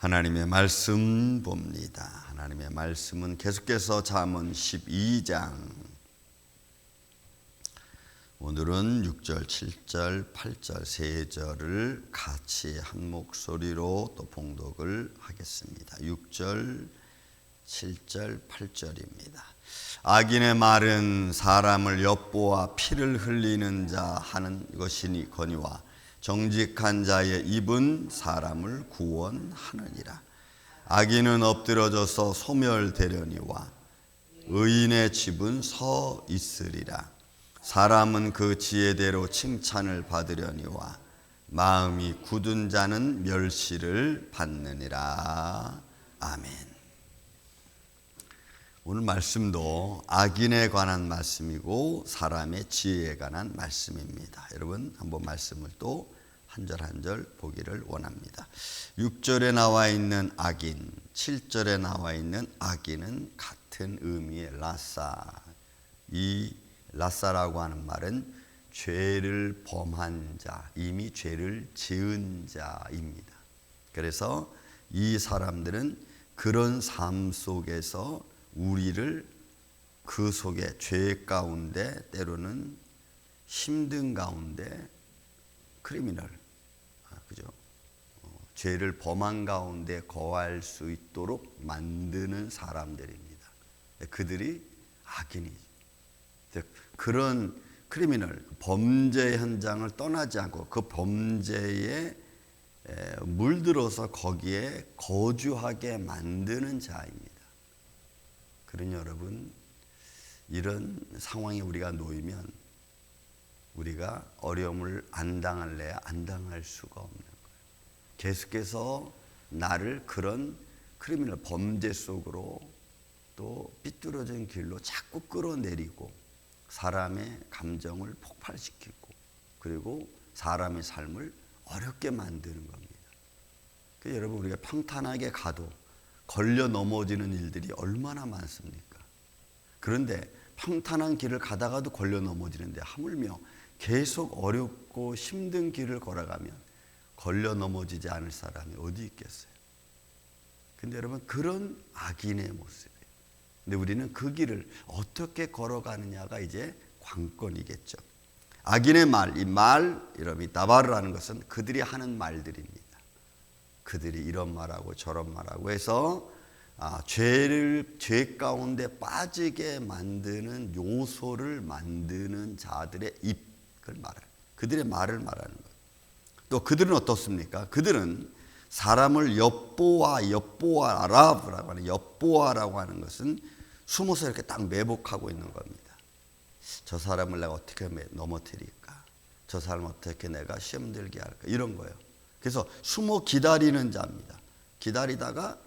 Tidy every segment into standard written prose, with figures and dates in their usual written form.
하나님의 말씀 봅니다. 하나님의 말씀은 계속해서 잠언 12장, 오늘은 6절, 7절, 8절 세 절을 같이 한 목소리로 또 봉독을 하겠습니다. 6절, 7절, 8절입니다. 악인의 말은 사람을 엿보아 피를 흘리는 자 하는 것이니거니와 정직한 자의 입은 사람을 구원하느니라. 악인은 엎드러져서 소멸되려니와 의인의 집은 서 있으리라. 사람은 그 지혜대로 칭찬을 받으려니와 마음이 굳은 자는 멸시를 받느니라. 아멘. 오늘 말씀도 악인에 관한 말씀이고 사람의 지혜에 관한 말씀입니다. 여러분 한번 말씀을 또 한 절 한 절 보기를 원합니다. 6절에 나와 있는 악인, 7절에 나와 있는 악인은 같은 의미의 라사. 이 라사라고 하는 말은 죄를 범한 자, 이미 죄를 지은 자입니다. 그래서 이 사람들은 그런 삶 속에서 우리를 그 속에 죄 가운데, 때로는 힘든 가운데, 크리미널, 그죠? 죄를 범한 가운데 거할 수 있도록 만드는 사람들입니다. 그들이 악인이죠. 그런 크리미널, 범죄 현장을 떠나지 않고 그 범죄에 물들어서 거기에 거주하게 만드는 자입니다. 그러니 여러분, 이런 상황에 우리가 놓이면 우리가 어려움을 안 당할래야 안 당할 수가 없는 거예요. 계속해서 나를 그런 크리미널 범죄 속으로 또 삐뚤어진 길로 자꾸 끌어내리고 사람의 감정을 폭발시키고 그리고 사람의 삶을 어렵게 만드는 겁니다. 그래서 여러분, 우리가 평탄하게 가도 걸려 넘어지는 일들이 얼마나 많습니까? 그런데 평탄한 길을 가다가도 걸려 넘어지는데 하물며 계속 어렵고 힘든 길을 걸어가면 걸려 넘어지지 않을 사람이 어디 있겠어요? 근데 여러분, 그런 악인의 모습이에요. 근데 우리는 그 길을 어떻게 걸어가느냐가 이제 관건이겠죠. 악인의 말, 이 말, 이름이 다바르라는 것은 그들이 하는 말들입니다. 그들이 이런 말하고 저런 말하고 해서 죄 가운데 빠지게 만드는 요소를 만드는 자들의 입, 그걸 말해요. 그들의 말을 말하는 거예요. 또 그들은 어떻습니까? 그들은 사람을 엿보아라고 하는, 엿보아라고 하는 것은 숨어서 이렇게 딱 매복하고 있는 겁니다. 저 사람을 내가 어떻게 넘어뜨릴까? 저 사람을 어떻게 내가 시험 들게 할까? 이런 거예요. 그래서 숨어 기다리는 자입니다. 기다리다가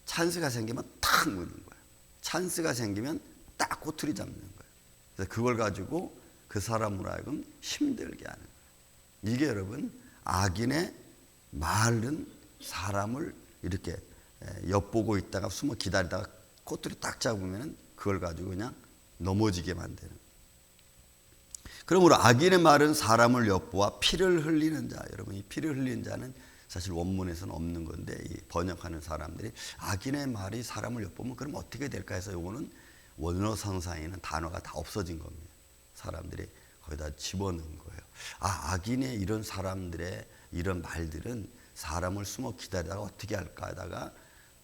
찬스가 생기면 탁 무는 거예요. 찬스가 생기면 딱 꼬투리 잡는 거예요. 그래서 그걸 가지고 그 사람으로 하여금 힘들게 하는 거예요. 이게 여러분, 악인의 말은 사람을 이렇게 엿보고 있다가 숨어 기다리다가 꼬투리 딱 잡으면 그걸 가지고 그냥 넘어지게 만드는 거예요. 그러므로 악인의 말은 사람을 엿보아 피를 흘리는 자. 여러분, 이 피를 흘리는 자는 사실 원문에서는 없는 건데 이 번역하는 사람들이 악인의 말이 사람을 엿보면 그럼 어떻게 될까 해서 요거는 원어상상에는 단어가 다 없어진 겁니다. 사람들이 거기다 집어넣은 거예요. 악인의 이런 사람들의 이런 말들은 사람을 숨어 기다리다가 어떻게 할까 하다가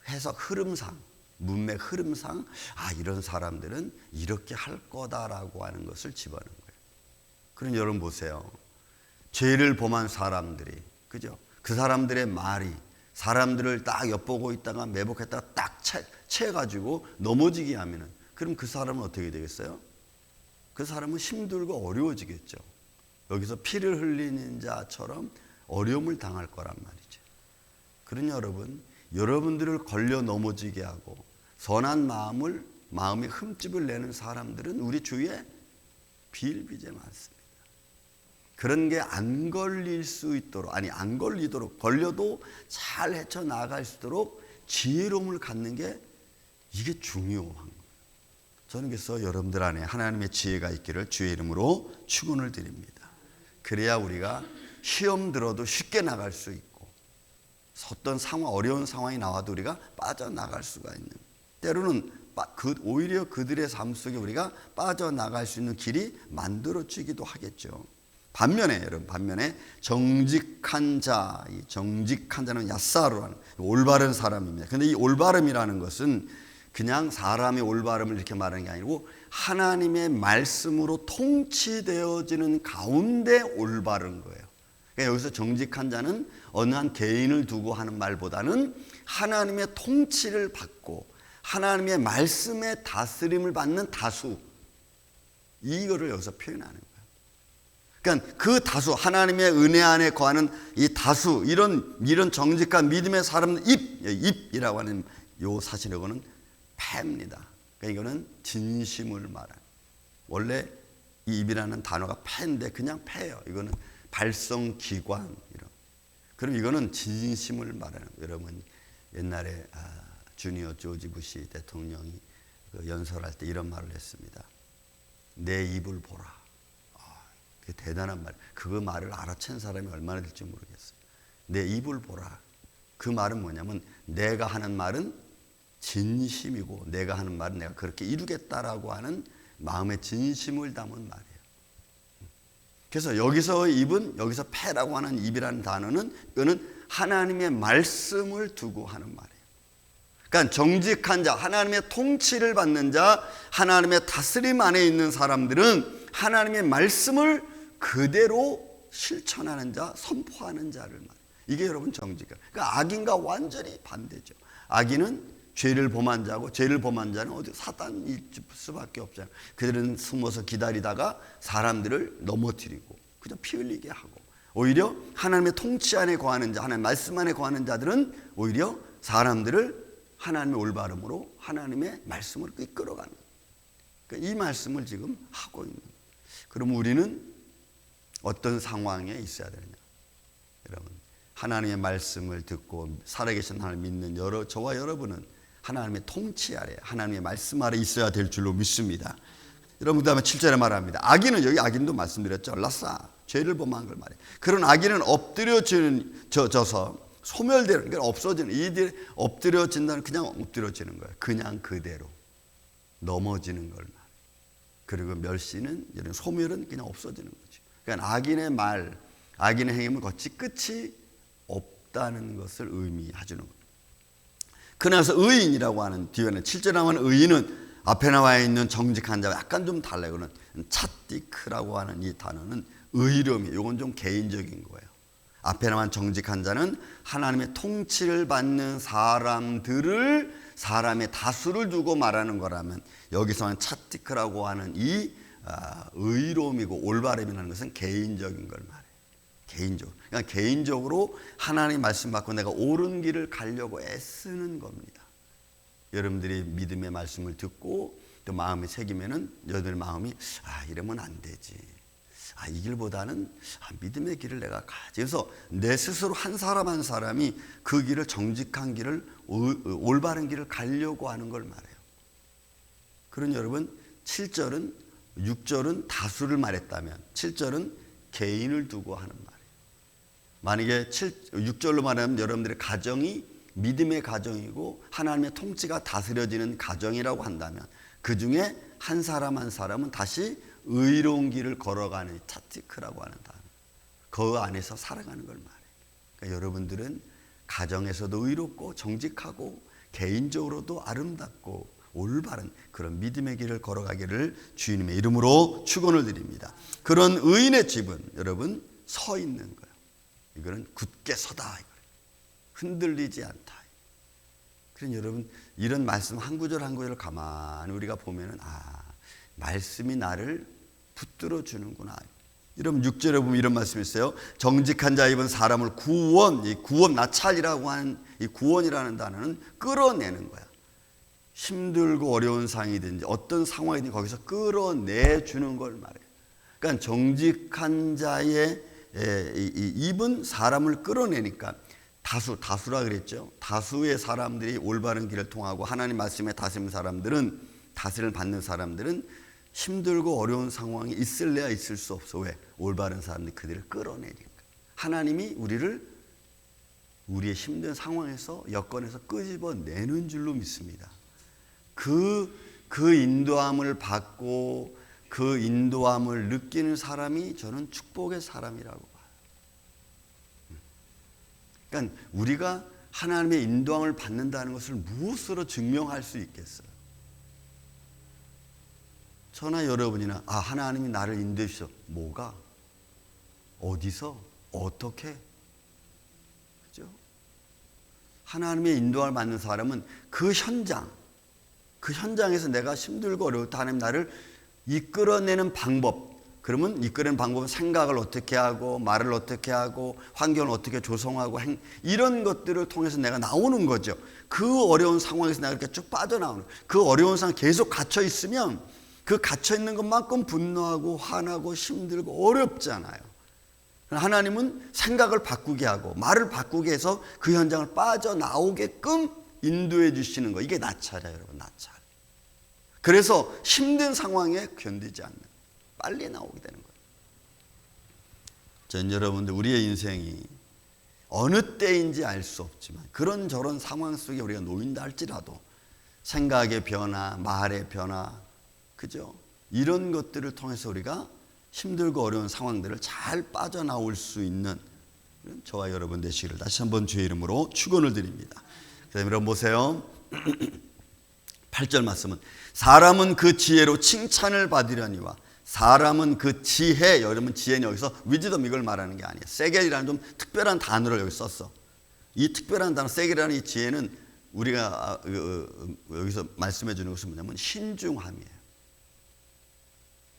해석 흐름상, 문맥 흐름상 이런 사람들은 이렇게 할 거다라고 하는 것을 집어넣은 거예요. 그럼 여러분 보세요. 죄를 범한 사람들이, 그죠? 그 사람들의 말이 사람들을 딱 엿보고 있다가 매복했다가 딱 채가지고 넘어지게 하면은 그럼 그 사람은 어떻게 되겠어요? 그 사람은 힘들고 어려워지겠죠. 여기서 피를 흘리는 자처럼 어려움을 당할 거란 말이죠. 그러니 여러분, 여러분들을 걸려 넘어지게 하고 선한 마음에 흠집을 내는 사람들은 우리 주위에 비일비재 많습니다. 그런 게 안 걸릴 수 있도록, 안 걸리도록, 걸려도 잘 헤쳐나갈 수 있도록 지혜로움을 갖는 게 이게 중요한 거예요. 저는 그래서 여러분들 안에 하나님의 지혜가 있기를 주의 이름으로 축원을 드립니다. 그래야 우리가 시험 들어도 쉽게 나갈 수 있고 어떤 상황, 어려운 상황이 나와도 우리가 빠져나갈 수가 있는, 때로는 오히려 그들의 삶 속에 우리가 빠져나갈 수 있는 길이 만들어지기도 하겠죠. 반면에 여러분, 정직한 자, 이 정직한 자는 야사로라는 올바른 사람입니다. 근데 이 올바름이라는 것은 그냥 사람의 올바름을 이렇게 말하는 게 아니고 하나님의 말씀으로 통치되어지는 가운데 올바른 거예요. 그러니까 여기서 정직한 자는 어느 한 개인을 두고 하는 말보다는 하나님의 통치를 받고 하나님의 말씀의 다스림을 받는 다수, 이거를 여기서 표현하는 거예요. 그러니까 그 다수, 하나님의 은혜 안에 거하는 이 다수, 이런 정직한 믿음의 사람은 입이라고 하는 요 사실에는 패입니다. 그러니까 이거는 진심을 말하는, 원래 이 입이라는 단어가 패인데 그냥 패예요. 이거는 발성기관, 이런. 그럼 이거는 진심을 말하는 거예요. 여러분, 옛날에 주니어 조지 부시 대통령이 연설할 때 이런 말을 했습니다. 내 입을 보라. 그게 대단한 말. 그 말을 알아챈 사람이 얼마나 될지 모르겠어요. 내 입을 보라. 그 말은 뭐냐면 내가 하는 말은 진심이고 내가 하는 말은 내가 그렇게 이루겠다라고 하는 마음의 진심을 담은 말이에요. 그래서 여기서 입은, 여기서 패라고 하는 입이라는 단어는 이거는 하나님의 말씀을 두고 하는 말이에요. 그러니까 정직한 자, 하나님의 통치를 받는 자, 하나님의 다스림 안에 있는 사람들은 하나님의 말씀을 그대로 실천하는 자, 선포하는 자를 말해요. 이게 여러분 정직한. 그러니까 악인과 완전히 반대죠. 악인은 죄를 범한 자고, 죄를 범한 자는 어디 사단일 수밖에 없잖아요. 그들은 숨어서 기다리다가 사람들을 넘어뜨리고 그냥 피 흘리게 하고, 오히려 하나님의 통치 안에 거하는 자, 하나님의 말씀 안에 거하는 자들은 오히려 사람들을 하나님의 올바름으로 하나님의 말씀으로 이끌어가는, 그러니까 이 말씀을 지금 하고 있는. 그럼 우리는 어떤 상황에 있어야 되느냐? 여러분, 하나님의 말씀을 듣고 살아계신 하나님을 믿는 저와 여러분은 하나님의 통치 아래, 하나님의 말씀 아래 있어야 될 줄로 믿습니다. 여러분, 그 다음에 7절에 말합니다. 악인은, 여기 악인도 말씀드렸죠. 라싸, 죄를 범한 걸 말해요. 그런 악인은 엎드려져서 소멸되는, 그러니까 없어지는, 이들이 엎드려진다는, 그냥 엎드려지는 거예요. 그냥 그대로 넘어지는 걸 말해요. 그리고 멸시는, 소멸은 그냥 없어지는 거죠. 그러니까 악인의 말, 악인의 행위는 거치 끝이 없다는 것을 의미하주는 겁니다. 그래서 의인이라고 하는, 뒤에는 7절에 나오는 의인은 앞에 나와 있는 정직한 자와 약간 좀 달라요. 그는 차띠크라고 하는 이 단어는 의로움이에요. 이건 좀 개인적인 거예요. 앞에 나온 정직한 자는 하나님의 통치를 받는 사람들을, 사람의 다수를 두고 말하는 거라면, 여기서는 차티크라고 하는 이 의로움이고 올바름이라는 것은 개인적인 걸 말해요. 개인적으로. 그러니까 개인적으로 하나님 말씀 받고 내가 옳은 길을 가려고 애쓰는 겁니다. 여러분들이 믿음의 말씀을 듣고 또 마음에 새기면은 여러분의 마음이 이러면 안 되지. 이 길보다는 믿음의 길을 내가 가지. 그래서 내 스스로 한 사람 한 사람이 그 길을, 정직한 길을, 올바른 길을 가려고 하는 걸 말해요. 그런 여러분, 7절은, 6절은 다수를 말했다면 7절은 개인을 두고 하는 말이에요. 만약에 6절로 말하면 여러분들의 가정이 믿음의 가정이고 하나님의 통치가 다스려지는 가정이라고 한다면 그 중에 한 사람 한 사람은 다시 의로운 길을 걸어가는 차티크라고 하는 단어, 그 안에서 살아가는 걸 말해요. 그러니까 여러분들은 가정에서도 의롭고 정직하고 개인적으로도 아름답고 올바른 그런 믿음의 길을 걸어가기를 주님의 이름으로 축원을 드립니다. 그런 의인의 집은 여러분 서 있는 거예요. 이거는 굳게 서다, 흔들리지 않다. 그럼 여러분, 이런 말씀 한 구절 한 구절을 가만히 우리가 보면은 말씀이 나를 붙들어 주는구나. 여러분 6절에 보면 이런 말씀이 있어요. 정직한 자 입은 사람을 구원, 이 구원 나찰이라고 하는 이 구원이라는 단어는 끌어내는 거야. 힘들고 어려운 상황이든지 어떤 상황이든지 거기서 끌어내 주는 걸 말해요. 그러니까 정직한 자의 입은 사람을 끌어내니까, 다수라 그랬죠. 다수의 사람들이 올바른 길을 통하고 하나님 말씀에 다스리는 사람들은, 다스림을 받는 사람들은 힘들고 어려운 상황이 있을래야 있을 수 없어. 왜? 올바른 사람들이 그들을 끌어내니까. 하나님이 우리를 우리의 힘든 상황에서 여건에서 끄집어내는 줄로 믿습니다. 그 인도함을 받고 그 인도함을 느끼는 사람이 저는 축복의 사람이라고 봐요. 그러니까 우리가 하나님의 인도함을 받는다는 것을 무엇으로 증명할 수 있겠어요? 저나 여러분이나 하나님이 나를 인도해 주셔. 뭐가? 어디서? 어떻게? 그죠? 하나님의 인도함을 받는 사람은 그 현장에서 내가 힘들고 어려울 때 하나님 나를 이끌어내는 방법, 그러면 이끌어내는 방법은 생각을 어떻게 하고 말을 어떻게 하고 환경을 어떻게 조성하고 이런 것들을 통해서 내가 나오는 거죠. 그 어려운 상황에서 내가 이렇게 쭉 빠져나오는, 그 어려운 상황에 계속 갇혀 있으면 그 갇혀 있는 것만큼 분노하고 화나고 힘들고 어렵잖아요. 하나님은 생각을 바꾸게 하고 말을 바꾸게 해서 그 현장을 빠져나오게끔 인도해 주시는 거. 이게 나찰이에요, 여러분. 나찰. 그래서 힘든 상황에 견디지 않는, 빨리 나오게 되는 거예요. 전 여러분들, 우리의 인생이 어느 때인지 알 수 없지만 그런저런 상황 속에 우리가 놓인다 할지라도 생각의 변화, 말의 변화, 그죠? 이런 것들을 통해서 우리가 힘들고 어려운 상황들을 잘 빠져나올 수 있는 저와 여러분 되시기를 다시 한번 주의 이름으로 축원을 드립니다. 그다음에 여러분 보세요. 8절 말씀은 사람은 그 지혜로 칭찬을 받으려니와 사람은 그 지혜, 여러분 지혜는 여기서 위즈덤 이걸 말하는 게 아니에요. 세겔이라는 좀 특별한 단어를 여기 썼어. 이 특별한 단어 세겔이라는 이 지혜는 우리가 여기서 말씀해 주는 것은 뭐냐면 신중함이에요.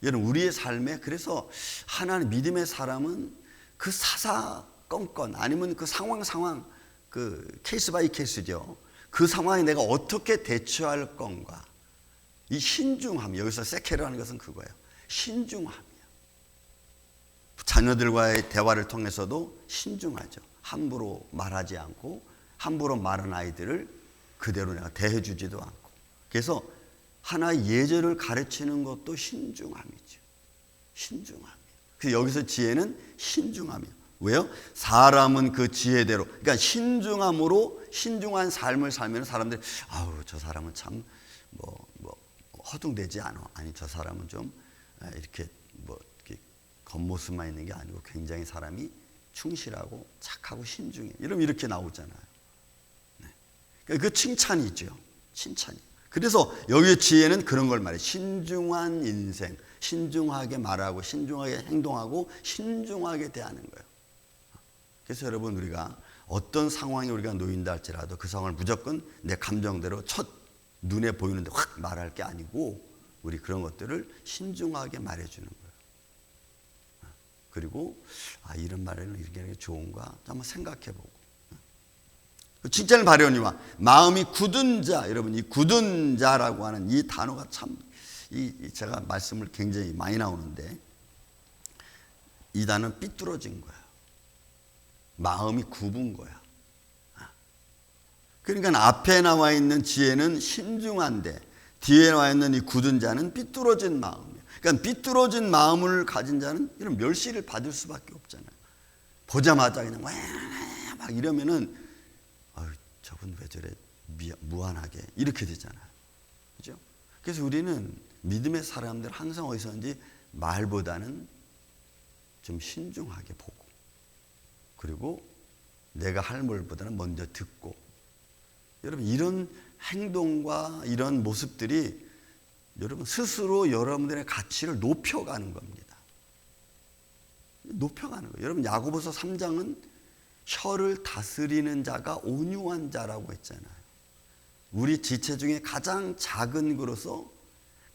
여러분 우리의 삶에, 그래서 하나님 믿음의 사람은 그 사사건건 아니면 그 상황 그 케이스 바이 케이스죠. 그 상황에 내가 어떻게 대처할 건가, 이 신중함, 여기서 세케르라는 것은 그거예요. 신중함이야. 자녀들과의 대화를 통해서도 신중하죠. 함부로 말하지 않고 함부로 말한 아이들을 그대로 내가 대해주지도 않고. 그래서 하나의 예절을 가르치는 것도 신중함이죠. 신중함이에요. 그래서 여기서 지혜는 신중함이에요. 왜요? 사람은 그 지혜대로, 그러니까 신중함으로 신중한 삶을 살면 사람들이 저 사람은 참 허둥대지 않아. 아니 저 사람은 좀 이렇게 겉모습만 있는 게 아니고 굉장히 사람이 충실하고 착하고 신중해. 이렇게 나오잖아요. 네. 그러니까 그 칭찬이죠. 칭찬이. 그래서 여기의 지혜는 그런 걸 말해요. 신중한 인생, 신중하게 말하고 신중하게 행동하고 신중하게 대하는 거예요. 그래서 여러분 우리가 어떤 상황에 우리가 놓인다 할지라도 그 상황을 무조건 내 감정대로 첫 눈에 보이는데 확 말할 게 아니고 우리 그런 것들을 신중하게 말해주는 거예요. 그리고 이런 말에는 이렇게 하는 게 좋은가 한번 생각해보고. 칭찬을 받으려니와 마음이 굳은 자, 여러분 이 굳은 자라고 하는 이 단어가 참 제가 말씀을 굉장히 많이 나오는데 이 단어는 삐뚤어진 거야. 마음이 굽은 거야. 그러니까 앞에 나와 있는 지혜는 신중한데 뒤에 나와 있는 이 굳은 자는 삐뚤어진 마음이에요. 그러니까 삐뚤어진 마음을 가진 자는 이런 멸시를 받을 수밖에 없잖아요. 보자마자 그냥 막 이러면은 저분 왜 저래 무한하게 이렇게 되잖아요. 그죠? 그래서 우리는 믿음의 사람들 항상 어디서든지 말보다는 좀 신중하게 보고, 그리고 내가 할 말보다는 먼저 듣고. 여러분 이런 행동과 이런 모습들이 여러분 스스로 여러분들의 가치를 높여가는 겁니다. 높여가는 거예요. 여러분 야고보서 3장은 혀를 다스리는 자가 온유한 자라고 했잖아요. 우리 지체 중에 가장 작은 거로서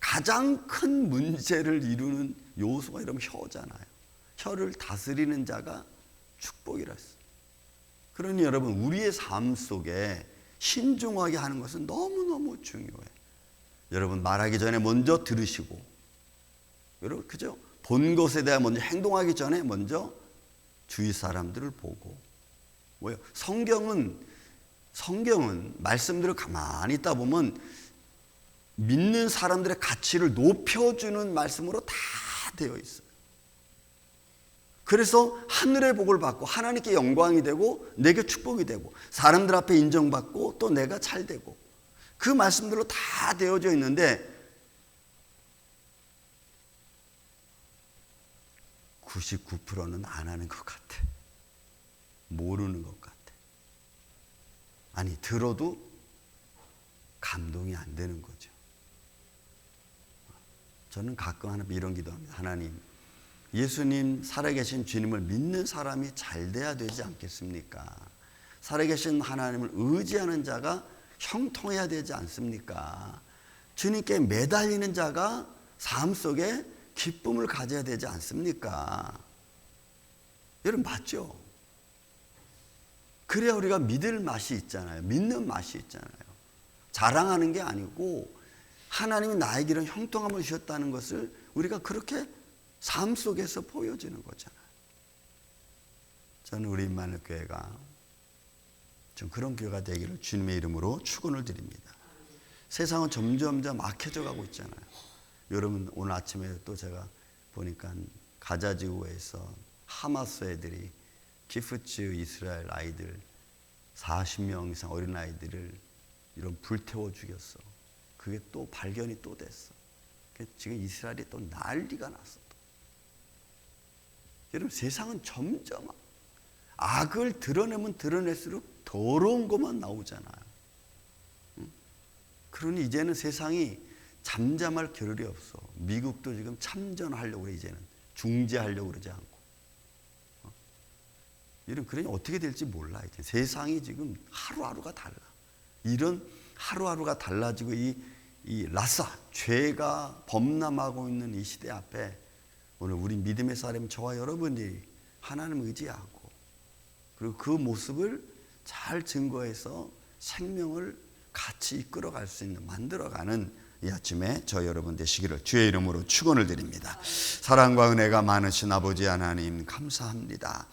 가장 큰 문제를 이루는 요소가 여러분 혀잖아요. 혀를 다스리는 자가 축복이라 했어요. 그러니 여러분 우리의 삶 속에 신중하게 하는 것은 너무너무 중요해요. 여러분 말하기 전에 먼저 들으시고, 여러분 그죠? 본 것에 대해 먼저 행동하기 전에 먼저 주위 사람들을 보고. 뭐예요? 성경은 말씀대로 가만히 있다 보면 믿는 사람들의 가치를 높여주는 말씀으로 다 되어 있어요. 그래서 하늘의 복을 받고 하나님께 영광이 되고 내게 축복이 되고 사람들 앞에 인정받고 또 내가 잘 되고 그 말씀들로 다 되어져 있는데 99%는 안 하는 것 같아. 모르는 것 같아. 아니 들어도 감동이 안 되는 거죠. 저는 가끔 하나님 이런 기도합니다. 하나님, 예수님 살아계신 주님을 믿는 사람이 잘 돼야 되지 않겠습니까? 살아계신 하나님을 의지하는 자가 형통해야 되지 않습니까? 주님께 매달리는 자가 삶 속에 기쁨을 가져야 되지 않습니까? 여러분 맞죠? 그래야 우리가 믿을 맛이 있잖아요. 믿는 맛이 있잖아요. 자랑하는 게 아니고 하나님이 나에게 이런 형통함을 주셨다는 것을 우리가 그렇게 삶 속에서 보여지는 거잖아요. 저는 우리 임마누엘 교회가 좀 그런 교회가 되기를 주님의 이름으로 축원을 드립니다. 세상은 점점 악해져 가고 있잖아요. 여러분 오늘 아침에 또 제가 보니까 가자지구에서 하마스 애들이 키프츠 이스라엘 아이들 40명 이상 어린 아이들을 이런 불태워 죽였어. 그게 또 발견이 또 됐어. 지금 이스라엘이 또 난리가 났어. 여러분 세상은 점점 악을 드러내면 드러낼수록 더러운 것만 나오잖아요. 그러니 이제는 세상이 잠잠할 겨를이 없어. 미국도 지금 참전하려고 그래. 이제는 중재하려고 그러지 않고. 이런 그러니 어떻게 될지 몰라. 이제 세상이 지금 하루하루가 달라. 이런 하루하루가 달라지고 이 라싸 죄가 범람하고 있는 이 시대 앞에 오늘 우리 믿음의 사람 저와 여러분이 하나님을 의지하고 그리고 그 모습을 잘 증거해서 생명을 같이 이끌어갈 수 있는 만들어가는 이 아침에 저 여러분 되시기를 주의 이름으로 축원을 드립니다. 사랑과 은혜가 많으신 아버지 하나님 감사합니다.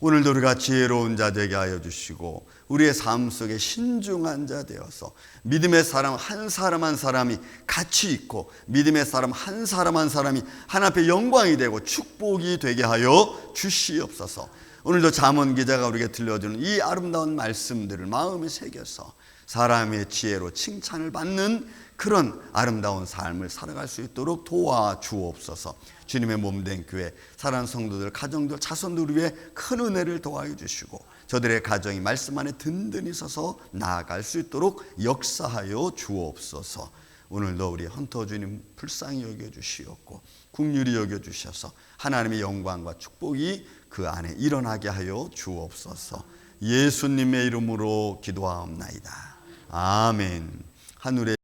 오늘도 우리가 지혜로운 자 되게 하여 주시고 우리의 삶 속에 신중한 자 되어서 믿음의 사람 한 사람 한 사람이 가치 있고 믿음의 사람 한 사람 한 사람이 하나님 앞에 영광이 되고 축복이 되게 하여 주시옵소서. 오늘도 잠언 기자가 우리에게 들려주는 이 아름다운 말씀들을 마음에 새겨서 사람의 지혜로 칭찬을 받는 그런 아름다운 삶을 살아갈 수 있도록 도와주옵소서. 주님의 몸된 교회 사랑하는 성도들 가정들 자손들 위해 큰 은혜를 더하여 주시고 저들의 가정이 말씀 안에 든든히 서서 나아갈 수 있도록 역사하여 주옵소서. 오늘도 우리 헌터 주님 불쌍히 여겨주시옵고 긍휼히 여겨주셔서 하나님의 영광과 축복이 그 안에 일어나게 하여 주옵소서. 예수님의 이름으로 기도하옵나이다. 아멘. 하늘의